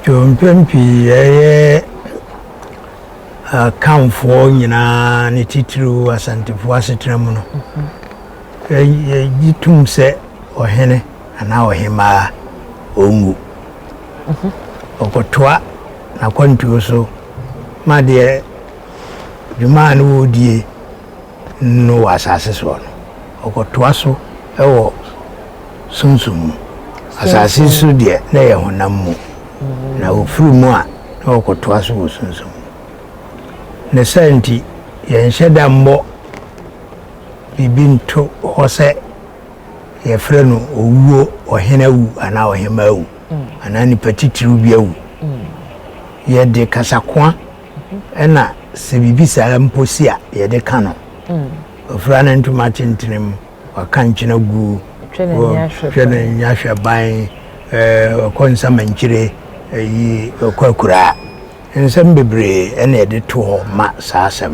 Jompempi kamfo nyina ne titiri Asante asetram no yitum se ohene ana ohema ongu okotoa na kwantuo so ma de dwuma no wodie no asase so no okotoa so ewo sunsum asase so de na ye honam mu na ofuru mu a na okotoa so wo sunsum ne senti ye nheda mbo bibinto hose ye frɛ no owuo ohena wu ana ohema wu ana ni patitiru bia wu ye de kasakoa ɛna se bibisa mposi a ye de ka no ofra na ntuma tintinim waka nkyina gu twene nyahwe ban konsa mankyire yi kwakura nsɛm bebree ɛna ye de to ho ma saasɛm